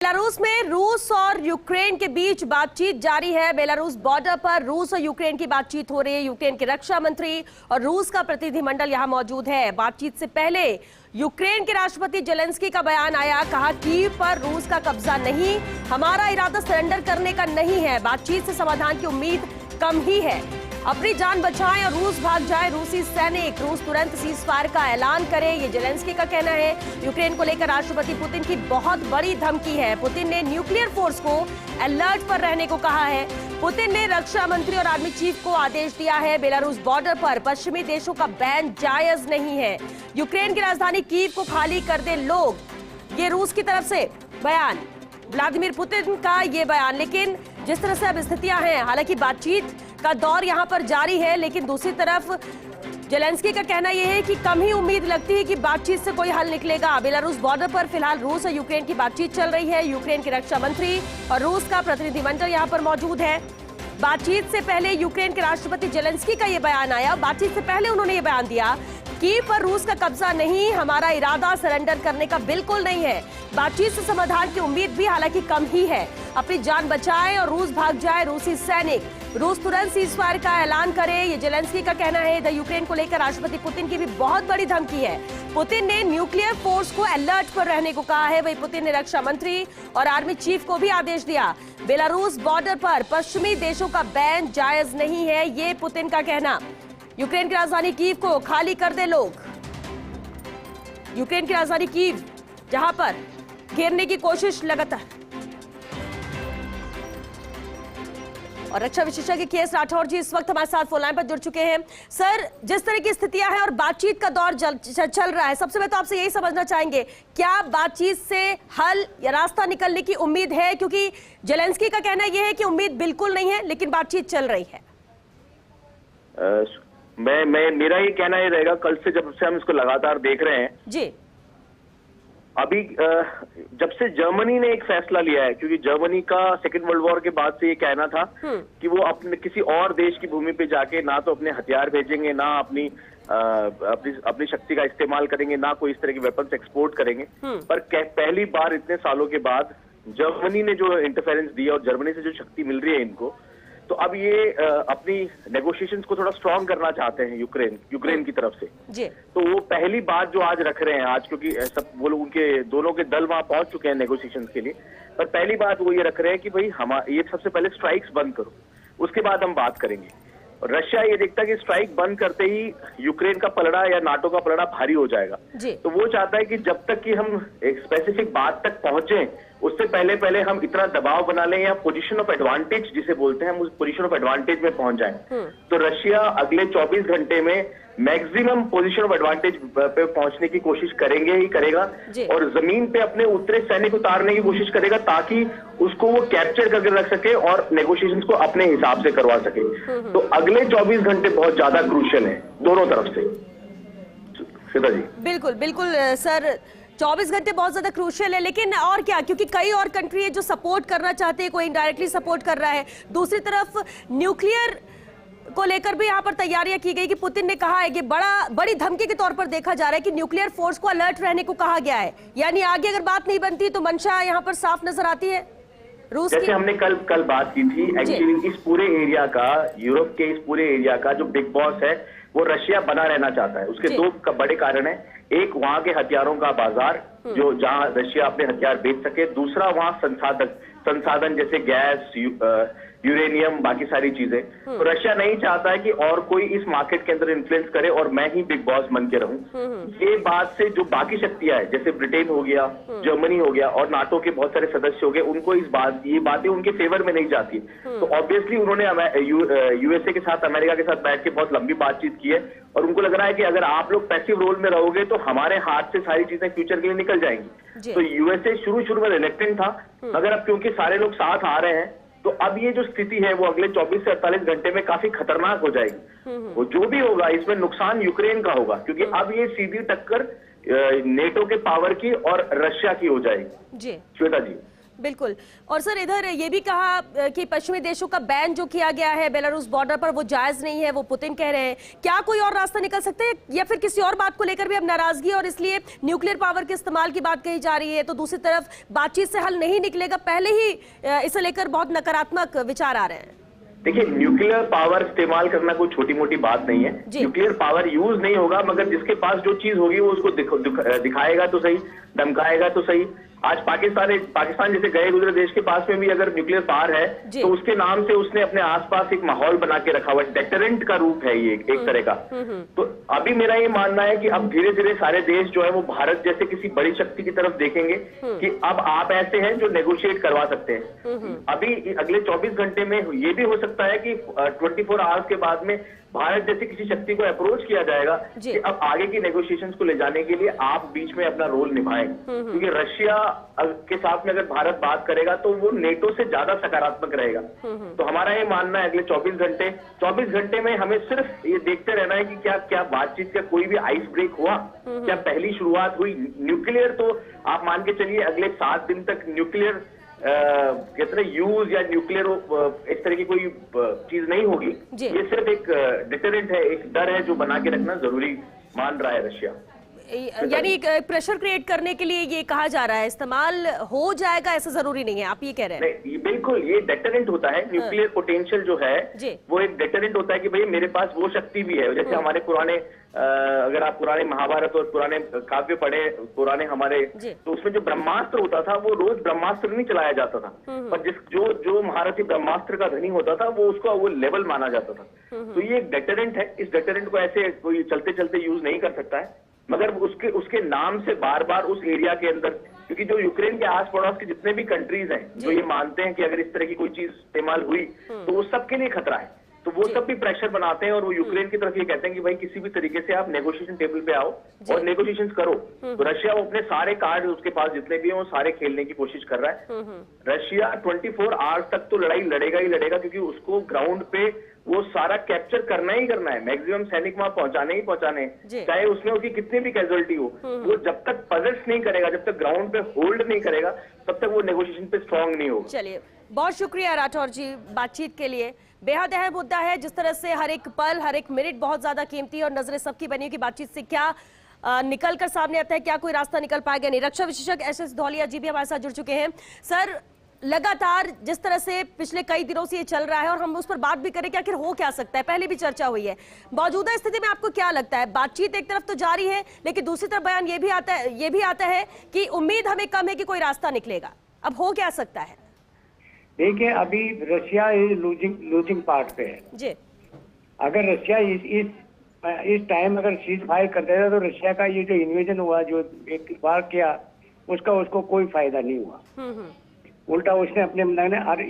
Belarus में रूस और यूक्रेन के बीच बातचीत जारी है। बेलारूस बॉर्डर पर रूस और यूक्रेन की बातचीत हो रही है। यूक्रेन के रक्षा मंत्री और रूस का प्रतिनिधिमंडल यहां मौजूद है। बातचीत से पहले यूक्रेन के राष्ट्रपति जेलेंस्की का बयान आया, कहा कीव पर रूस का कब्जा नहीं, हमारा इरादा सरेंडर करने का नहीं है, बातचीत से समाधान की उम्मीद कम ही है, अपनी जान बचाएं और रूस भाग जाए रूसी सैनिक, रूस तुरंत सीजफायर का ऐलान करे, ये जेलेंस्की का कहना है। यूक्रेन को लेकर राष्ट्रपति पुतिन की बहुत बड़ी धमकी है। पुतिन ने न्यूक्लियर फोर्स को अलर्ट पर रहने को कहा है। पुतिन ने रक्षा मंत्री और आर्मी चीफ को आदेश दिया है। बेलारूस बॉर्डर पर पश्चिमी देशों का बैन जायज नहीं है। यूक्रेन की राजधानी कीव को खाली कर दे लोग, ये रूस की तरफ से बयान, व्लादिमीर पुतिन का ये बयान। लेकिन जिस तरह से अब स्थितियां हैं, हालांकि बातचीत का दौर यहां पर जारी है, लेकिन दूसरी तरफ जेलेंस्की का कहना यह है कि कम ही उम्मीद लगती है कि बातचीत से कोई हल निकलेगा। बेलारूस बॉर्डर पर फिलहाल रूस और यूक्रेन की बातचीत चल रही है। यूक्रेन के रक्षा मंत्री और रूस का प्रतिनिधिमंडल यहां पर मौजूद है। बातचीत से पहले यूक्रेन के राष्ट्रपति जेलेंस्की का यह बयान आया। बातचीत से पहले उन्होंने ये बयान दिया, कीव पर रूस का कब्जा नहीं, हमारा इरादा सरेंडर करने का बिल्कुल नहीं है, बातचीत से समाधान की उम्मीद भी हालांकि कम ही है, अपनी जान बचाएं और रूस भाग जाए रूसी सैनिक, रूस तुरंत सीजफायर का ऐलान करे, ये जेलेंस्की का कहना है। इधर यूक्रेन को लेकर राष्ट्रपति पुतिन की भी बहुत बड़ी धमकी है। पुतिन ने न्यूक्लियर फोर्स को अलर्ट पर रहने को कहा है। वही पुतिन ने रक्षा मंत्री और आर्मी चीफ को भी आदेश दिया। बेलारूस बॉर्डर पर पश्चिमी देशों का बैन जायज नहीं है, ये पुतिन का कहना। यूक्रेन की राजधानी कीव को खाली कर दे लोग, यूक्रेन की राजधानी कीव जहां पर घेरने की कोशिश लगातार। और रक्षा विशेषज्ञ के.एस. राठौर जी इस वक्त हमारे साथ फोन लाइन पर जुड़ चुके हैं। सर, जिस तरह की स्थितियां हैं और बातचीत का दौर चल रहा है, सबसे पहले तो आपसे यही समझना चाहेंगे, क्या बातचीत से हल या रास्ता निकलने की उम्मीद है? क्योंकि जेलेंस्की का कहना यह है कि उम्मीद बिल्कुल नहीं है, लेकिन बातचीत चल रही है। मेरा ये कहना ये रहेगा, कल से जब से हम इसको लगातार देख रहे हैं जी, अभी जब से जर्मनी ने एक फैसला लिया है, क्योंकि जर्मनी का सेकेंड वर्ल्ड वॉर के बाद से ये कहना था कि वो अपने किसी और देश की भूमि पे जाके ना तो अपने हथियार भेजेंगे, ना अपनी शक्ति का इस्तेमाल करेंगे, ना कोई इस तरह की वेपन्स एक्सपोर्ट करेंगे। पर पहली बार इतने सालों के बाद जर्मनी ने जो इंटरफेरेंस दिया और जर्मनी से जो शक्ति मिल रही है इनको, तो अब ये अपनी नेगोशिएशंस को थोड़ा स्ट्रांग करना चाहते हैं यूक्रेन की तरफ से जी। तो वो पहली बात जो आज रख रहे हैं, आज क्योंकि सब वो लोग उनके दोनों के दल वहां पहुंच चुके हैं नेगोशिएशंस के लिए, पर पहली बात वो ये रख रहे हैं कि भाई हम ये सबसे पहले स्ट्राइक्स बंद करो, उसके बाद हम बात करेंगे। और रशिया ये देखता है कि स्ट्राइक बंद करते ही यूक्रेन का पलड़ा या नाटो का पलड़ा भारी हो जाएगा, तो वो चाहता है कि जब तक कि हम एक स्पेसिफिक बात तक पहुंचे, उससे पहले हम इतना दबाव बना लें या पोजीशन ऑफ एडवांटेज जिसे बोलते हैं, हम उस पोजीशन ऑफ एडवांटेज में पहुंच जाएं। तो रशिया अगले 24 घंटे में मैक्सिमम पोजीशन ऑफ एडवांटेज पे पहुंचने की कोशिश करेगा और जमीन पे अपने उतरे सैनिक उतारने की कोशिश करेगा, ताकि उसको वो कैप्चर करके रख सके और नेगोशिएशंस को अपने हिसाब से करवा सके। तो अगले 24 घंटे बहुत ज्यादा क्रूशियल है दोनों तरफ से। सीता जी, बिल्कुल बिल्कुल सर, 24 घंटे बहुत ज्यादा क्रूशियल है, लेकिन और क्या, क्योंकि कई और कंट्री है जो सपोर्ट करना चाहते हैं, कोई इनडायरेक्टली सपोर्ट कर रहा है। दूसरी तरफ न्यूक्लियर को लेकर भी यहाँ पर तैयारियां की गई कि पुतिन ने कहा है कि बड़ी धमकी के तौर पर देखा जा रहा है कि न्यूक्लियर फोर्स को अलर्ट रहने को कहा गया है। यानी आगे अगर बात नहीं बनती तो मंशा यहाँ पर साफ नजर आती है रूस की। जैसे हमने कल बात की थी, एक्चुअली इस पूरे एरिया का, यूरोप के इस पूरे एरिया का जो बिग बॉस है वो रशिया बना रहना चाहता है। उसके दो बड़े कारण है, एक वहां के हथियारों का बाजार जो जहां रशिया अपने हथियार बेच सके, दूसरा वहां संसाधन जैसे गैस, यूरेनियम, बाकी सारी चीजें। तो रशिया नहीं चाहता है कि और कोई इस मार्केट के अंदर इन्फ्लुएंस करे और मैं ही बिग बॉस बन के रहूं। ये बात से जो बाकी शक्तियां हैं, जैसे ब्रिटेन हो गया, जर्मनी हो गया और नाटो के बहुत सारे सदस्य हो गए, उनको ये बातें उनके फेवर में नहीं जाती। तो ऑब्वियसली उन्होंने यूएसए के साथ, अमेरिका के साथ बैठ के बहुत लंबी बातचीत की है और उनको लग रहा है कि अगर आप लोग पैसिव रोल में रहोगे तो हमारे हाथ से सारी चीजें फ्यूचर के लिए निकल जाएंगी। तो यूएसए शुरू में रिलेक्टेंट था, मगर अब क्योंकि सारे लोग साथ आ रहे हैं, तो अब ये जो स्थिति है वो अगले 24 से 48 घंटे में काफी खतरनाक हो जाएगी। वो जो भी होगा इसमें नुकसान यूक्रेन का होगा, क्योंकि अब ये सीधी टक्कर नेटो के पावर की और रशिया की हो जाएगी। जी श्वेता जी, बिल्कुल। और सर इधर ये भी कहा कि पश्चिमी देशों का बैन जो किया गया है बेलारूस बॉर्डर पर वो जायज नहीं है, वो पुतिन कह रहे हैं। क्या कोई और रास्ता निकल सकता है या फिर किसी और बात को लेकर भी अब नाराजगी और इसलिए न्यूक्लियर पावर के इस्तेमाल की बात कही जा रही है, तो दूसरी तरफ बातचीत से हल नहीं निकलेगा, पहले ही इसे लेकर बहुत नकारात्मक विचार आ रहे हैं। देखिए, न्यूक्लियर पावर इस्तेमाल करना कोई छोटी मोटी बात नहीं है। न्यूक्लियर पावर यूज नहीं होगा, मगर जिसके पास जो चीज होगी वो उसको दिखाएगा तो सही, धमकाएगा तो सही। आज पाकिस्तान जैसे गए गुजरे देश के पास में भी अगर न्यूक्लियर पावर है तो उसके नाम से उसने अपने आसपास एक माहौल बना के रखा हुआ है। डेटरेंट का रूप है ये एक तरह का। तो अभी मेरा ये मानना है कि अब धीरे धीरे सारे देश जो है वो भारत जैसे किसी बड़ी शक्ति की तरफ देखेंगे कि अब आप ऐसे हैं जो नेगोशिएट करवा सकते हैं। अभी अगले 24 घंटे में ये भी हो सकता है कि 24 आवर्स के बाद में भारत जैसी किसी शक्ति को अप्रोच किया जाएगा कि अब आगे की नेगोशिएशंस को ले जाने के लिए आप बीच में अपना रोल निभाएं। क्योंकि रशिया के साथ में अगर भारत बात करेगा तो वो नेटो से ज्यादा सकारात्मक रहेगा। तो हमारा ये मानना है अगले 24 घंटे में हमें सिर्फ ये देखते रहना है कि क्या बातचीत का कोई भी आइस ब्रेक हुआ, क्या पहली शुरुआत हुई। न्यूक्लियर तो आप मान के चलिए अगले 7 दिन तक न्यूक्लियर कहते हैं यूज या न्यूक्लियर इस तरह की कोई चीज नहीं होगी। ये सिर्फ एक डिटरेंट है, एक डर है जो बना के रखना जरूरी मान रहा है रशिया। यानी एक प्रेशर क्रिएट करने के लिए ये कहा जा रहा है, इस्तेमाल हो जाएगा ऐसा जरूरी नहीं है, आप ये कह रहे हैं? नहीं, बिल्कुल ये डेटरेंट होता है। न्यूक्लियर पोटेंशियल जो है वो एक डेटरेंट होता है कि भाई मेरे पास वो शक्ति भी है। जैसे हमारे पुराने अगर आप पुराने महाभारत और पुराने काव्य पढ़े, पुराने हमारे, तो उसमें जो ब्रह्मास्त्र होता था वो रोज ब्रह्मास्त्र नहीं चलाया जाता था, पर जो महारथी ब्रह्मास्त्र का धनी होता था वो उसका वो लेवल माना जाता था। तो ये एक डेटरेंट है। इस डेटरेंट को ऐसे कोई चलते चलते यूज नहीं कर सकता है, मगर उसके नाम से बार बार उस एरिया के अंदर, क्योंकि जो यूक्रेन के आस पड़ोस के जितने भी कंट्रीज हैं जो ये मानते हैं कि अगर इस तरह की कोई चीज इस्तेमाल हुई तो वो सबके लिए खतरा है, तो वो सब भी प्रेशर बनाते हैं और वो यूक्रेन की तरफ ये कहते हैं कि भाई किसी भी तरीके से आप नेगोशिएशन टेबल पे आओ और नेगोशिएशंस करो। तो रशिया वो अपने सारे कार्ड उसके पास जितने भी हैं वो सारे खेलने की कोशिश कर रहा है। रशिया 24 आवर्स तक तो लड़ाई लड़ेगा ही लड़ेगा, क्योंकि उसको ग्राउंड पे वो सारा कैप्चर करना ही करना है, मैक्सिमम सैनिक वहां पहुंचाने ही पहुंचाने, चाहे उसमें उसकी कितनी भी कैजुअलिटी हो। वो जब तक पजल्स नहीं करेगा, जब तक ग्राउंड पे होल्ड नहीं करेगा, तब तक वो नेगोशिएशन पे स्ट्रांग नहीं होगा। चलिए, बहुत शुक्रिया राठौर जी बातचीत के लिए। बेहद अहम मुद्दा है, जिस तरह से हर एक पल हर एक मिनट बहुत ज्यादा कीमती है और नजरें सबकी बनी कि बातचीत से क्या निकल कर सामने आता है, क्या कोई रास्ता निकल पाएगा नहीं। रक्षा विशेषज्ञ एस धौलिया जी भी हमारे साथ जुड़ चुके हैं। सर, लगातार जिस तरह से पिछले कई दिनों से ये चल रहा है और हम उस पर बात भी करें कि आखिर हो क्या सकता है, पहले भी चर्चा हुई है, मौजूदा स्थिति में आपको क्या लगता है? बातचीत एक तरफ तो जारी है, लेकिन दूसरी तरफ बयान ये भी आता है कि उम्मीद हमें कम है कि कोई रास्ता निकलेगा। अब हो क्या सकता है? देखिए, अभी रशिया लूजिंग पार्ट पे है जी। अगर रशिया इस टाइम अगर सीज फायर कर देता तो रशिया का ये जो इन्वेजन हुआ, जो एक बार किया, उसको कोई फायदा नहीं हुआ। उल्टा उसने अपने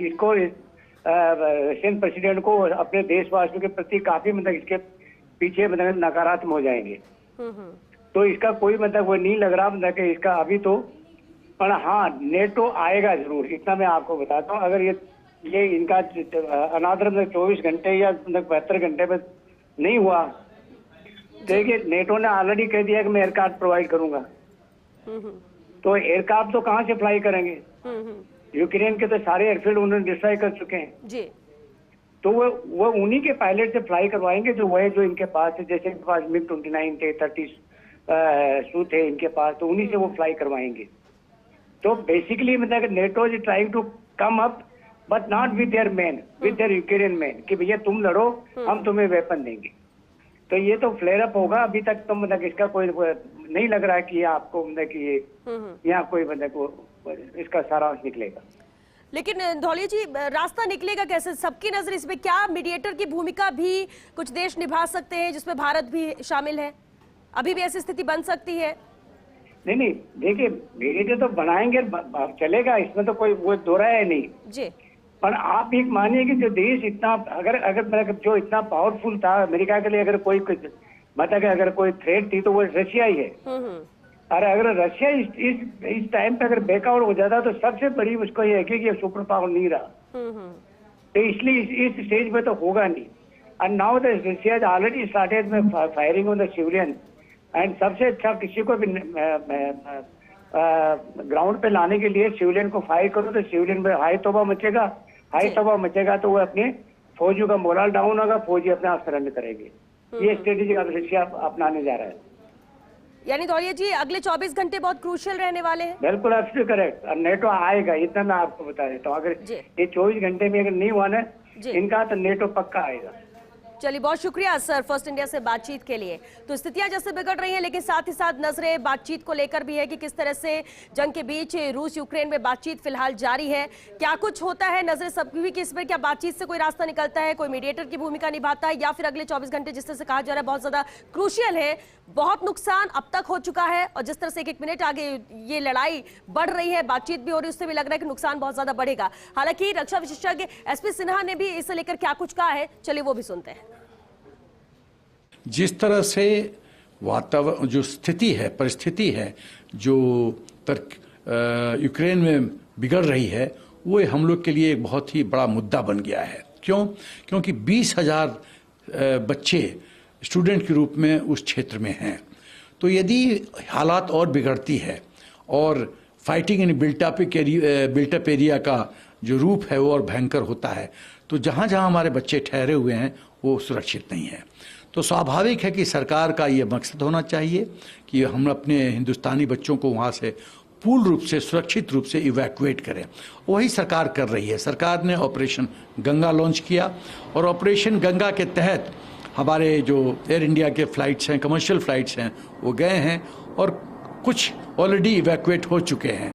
इसको रशियन प्रेसिडेंट को अपने देशवासियों के प्रति काफी इसके पीछे नकारात्मक हो जाएंगे। तो इसका कोई वो नहीं लग रहा कि इसका अभी तो, पर हाँ नेटो आएगा जरूर, इतना मैं आपको बताता हूँ। अगर ये इनका अनादर 24 घंटे या 72 घंटे में नहीं हुआ, देखिए नेटो ने ऑलरेडी कह दिया कि मैं एयरक्राफ्ट प्रोवाइड करूंगा। तो एयरक्राफ्ट तो कहाँ से फ्लाई करेंगे? यूक्रेन के तो सारे एयरफील्ड उन्होंने डिस्ट्रॉय कर चुके हैं जी। तो वो उन्हीं के पायलट से फ्लाई करवाएंगे जो इनके पास है। जैसे इनके पास MiG-29 थे, 30 सू थे इनके पास, तो उन्हीं से वो फ्लाई करवाएंगे। तो basically NATO is trying to come up but not with their man, with their Ukrainian man, कि भैया तुम लड़ो, हम तुम्हें वेपन देंगे। तो ये तो फ्लेयर अप होगा। अभी तक तो इसका कोई नहीं लग रहा है कि आपको कि ये यहाँ कोई इसका सारांश निकलेगा। लेकिन धौलिया जी, रास्ता निकलेगा कैसे? सबकी नजर इसमें, क्या मीडिएटर की भूमिका भी कुछ देश निभा सकते हैं जिसमें भारत भी शामिल है? अभी भी ऐसी स्थिति बन सकती है? नहीं, देखिए मीडिएटर तो बनाएंगे, चलेगा, इसमें तो कोई वो दो राय है नहीं जी। पर आप एक मानिए कि जो देश इतना अगर जो इतना पावरफुल था अमेरिका के लिए, अगर कोई अगर कोई थ्रेट थी तो वो रशिया ही है। अरे अगर रशिया इस टाइम पे अगर बैकआउट हो जाता तो सबसे बड़ी उसको ये है कि ये सुपर पावर नहीं रहा, तो इसलिए इस स्टेज पे तो होगा नहीं। And now the Russia already started में firing on the civilian, and सबसे अच्छा किसी को भी ग्राउंड पे लाने के लिए सिविलियन को फायर करो तो सिविलियन में हाई तौबा मचेगा, हाई जी। तौबा मचेगा तो वो अपने फौजियों का मोरल डाउन होगा, फौजी अपने आप सरेंडर करेंगे। ये स्ट्रेटेजी अब रशिया अपनाने जा रहा है। यानी दौरिया जी अगले 24 घंटे बहुत क्रूशियल रहने वाले हैं। बिल्कुल एब्सोल्युटली करेक्ट। और नेटो आएगा, इतना मैं आपको बता देता हूँ। अगर जी। ये 24 घंटे में अगर नहीं हुआ ना जी। इनका, तो नेटो पक्का आएगा। चलिए बहुत शुक्रिया सर फर्स्ट इंडिया से बातचीत के लिए। तो स्थितियां जैसे बिगड़ रही हैं, लेकिन साथ ही साथ नजरें बातचीत को लेकर भी है कि किस तरह से जंग के बीच रूस यूक्रेन में बातचीत फिलहाल जारी है। क्या कुछ होता है, नजरें सबकी भी कि इसमें क्या बातचीत से कोई रास्ता निकलता है, कोई मीडिएटर की भूमिका निभाता है, या फिर अगले 24 घंटे जिस तरह से कहा जा रहा है बहुत ज्यादा क्रूशियल है। बहुत नुकसान अब तक हो चुका है और जिस तरह से एक मिनट आगे ये लड़ाई बढ़ रही है, बातचीत भी हो रही है, उससे भी लग रहा है कि नुकसान बहुत ज्यादा बढ़ेगा। हालांकि रक्षा विशेषज्ञ एसपी सिन्हा ने भी इसे लेकर क्या कुछ कहा है, चलिए वो भी सुनते हैं। जिस तरह से वातावरण, जो स्थिति है, परिस्थिति है जो यूक्रेन में बिगड़ रही है, वो हम लोग के लिए एक बहुत ही बड़ा मुद्दा बन गया है। क्यों? क्योंकि 20,000 बच्चे स्टूडेंट के रूप में उस क्षेत्र में हैं। तो यदि हालात और बिगड़ती है और फाइटिंग इन बिल्टअप एरिया का जो रूप है वो और भयंकर होता है, तो जहाँ जहाँ हमारे बच्चे ठहरे हुए हैं वो सुरक्षित नहीं है। तो स्वाभाविक है कि सरकार का ये मकसद होना चाहिए कि हम अपने हिंदुस्तानी बच्चों को वहाँ से पूर्ण रूप से, सुरक्षित रूप से इवैक्यूएट करें। वही सरकार कर रही है। सरकार ने ऑपरेशन गंगा लॉन्च किया और ऑपरेशन गंगा के तहत हमारे जो एयर इंडिया के फ़्लाइट्स हैं, कमर्शियल फ़्लाइट्स हैं, वो गए हैं और कुछ ऑलरेडी इवैक्यूएट हो चुके हैं।